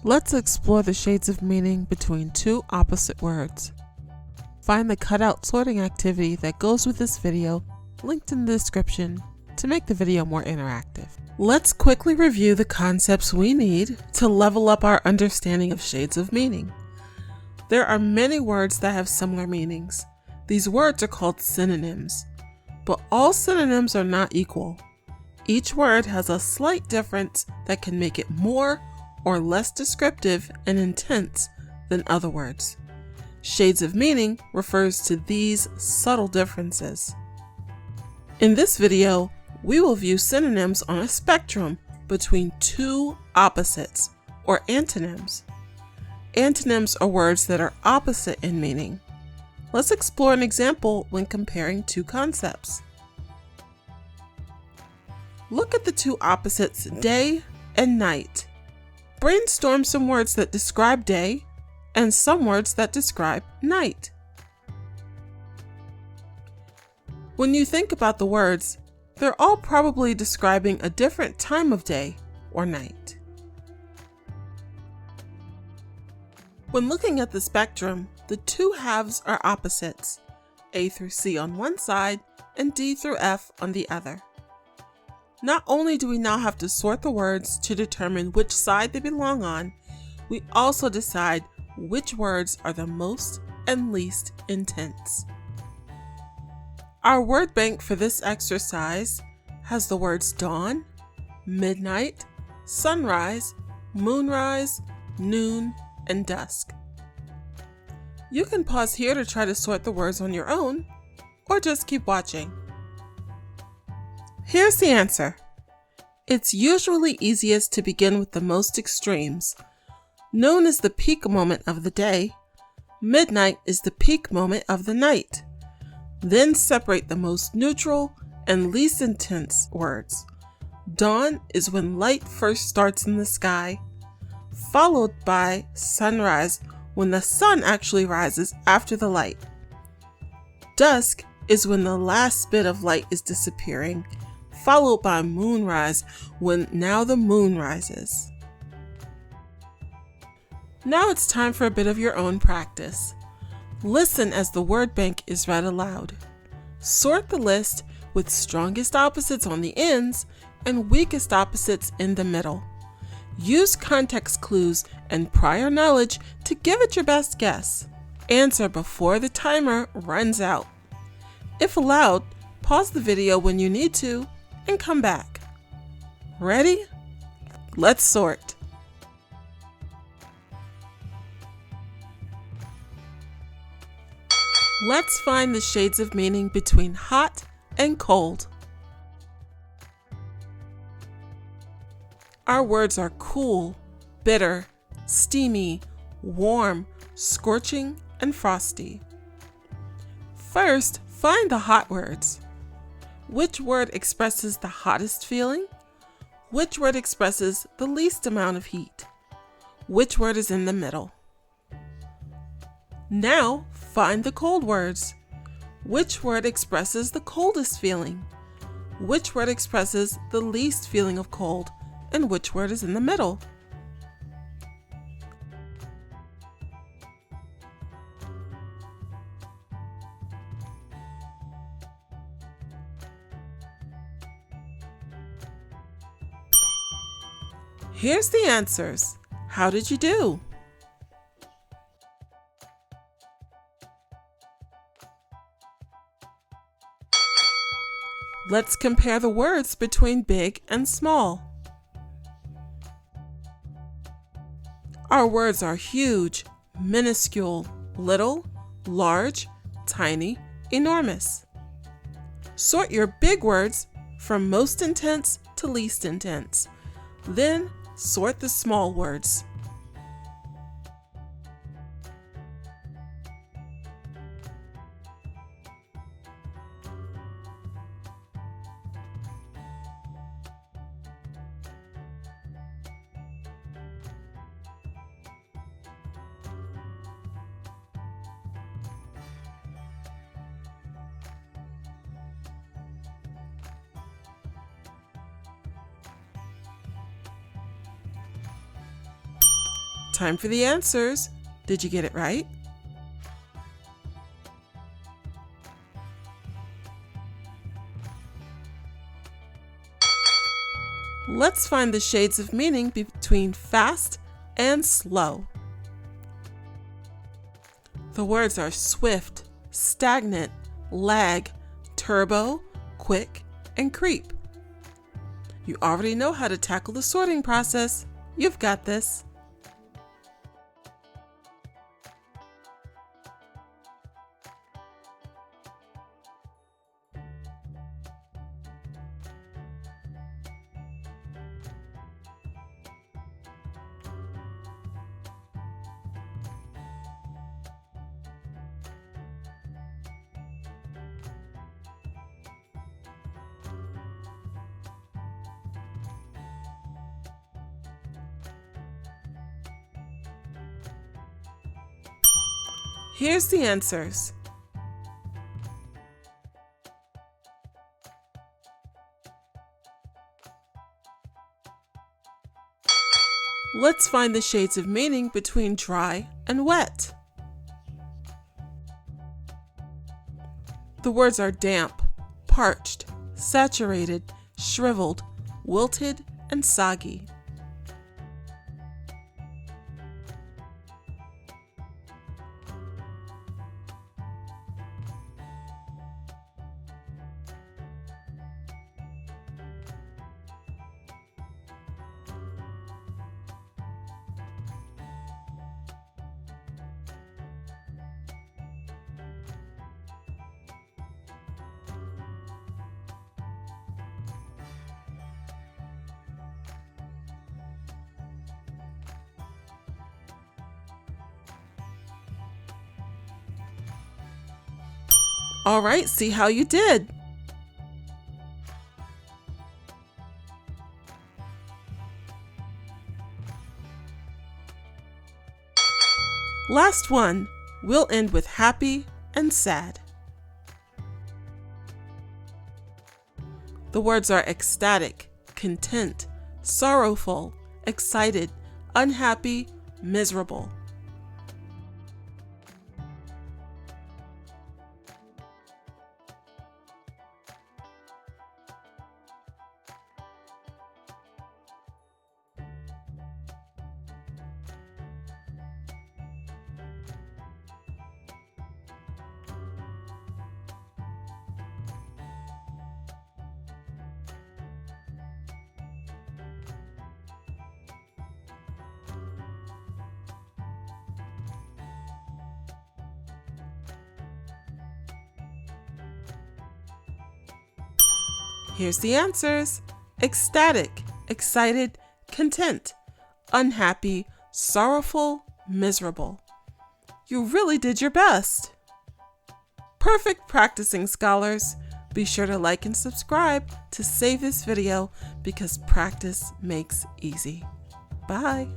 Let's explore the shades of meaning between two opposite words. Find the cutout sorting activity that goes with this video linked in the description to make the video more interactive. Let's quickly review the concepts we need to level up our understanding of shades of meaning. There are many words that have similar meanings. These words are called synonyms, but all synonyms are not equal. Each word has a slight difference that can make it more or less descriptive and intense than other words. Shades of meaning refers to these subtle differences. In this video, we will view synonyms on a spectrum between two opposites, or antonyms. Antonyms are words that are opposite in meaning. Let's explore an example when comparing two concepts. Look at the two opposites, day and night. Brainstorm some words that describe day and some words that describe night. When you think about the words, they're all probably describing a different time of day or night. When looking at the spectrum, the two halves are opposites, A through C on one side and D through F on the other. Not only do we now have to sort the words to determine which side they belong on, we also decide which words are the most and least intense. Our word bank for this exercise has the words dawn, midnight, sunrise, moonrise, noon, and dusk. You can pause here to try to sort the words on your own, or just keep watching. Here's the answer. It's usually easiest to begin with the most extremes. Noon is the peak moment of the day. Midnight is the peak moment of the night. Then separate the most neutral and least intense words. Dawn is when light first starts in the sky, followed by sunrise when the sun actually rises after the light. Dusk is when the last bit of light is disappearing, followed by moonrise when now the moon rises. Now it's time for a bit of your own practice. Listen as the word bank is read aloud. Sort the list with strongest opposites on the ends and weakest opposites in the middle. Use context clues and prior knowledge to give it your best guess. Answer before the timer runs out. If allowed, pause the video when you need to and come back. Ready? Let's sort. Let's find the shades of meaning between hot and cold. Our words are cool, bitter, steamy, warm, scorching, and frosty. First, find the hot words. Which word expresses the hottest feeling? Which word expresses the least amount of heat? Which word is in the middle? Now, find the cold words. Which word expresses the coldest feeling? Which word expresses the least feeling of cold? And which word is in the middle? Here's the answers. How did you do? Let's compare the words between big and small. Our words are huge, minuscule, little, large, tiny, enormous. Sort your big words from most intense to least intense. Then sort the small words. Time for the answers. Did you get it right? Let's find the shades of meaning between fast and slow. The words are swift, stagnant, lag, turbo, quick, and creep. You already know how to tackle the sorting process. You've got this. Here's the answers. Let's find the shades of meaning between dry and wet. The words are damp, parched, saturated, shriveled, wilted, and soggy. All right, see how you did. Last one, we'll end with happy and sad. The words are ecstatic, content, sorrowful, excited, unhappy, miserable. Here's the answers. Ecstatic, excited, content, unhappy, sorrowful, miserable. You really did your best. Perfect practicing, scholars. Be sure to like and subscribe to save this video because practice makes easy. Bye.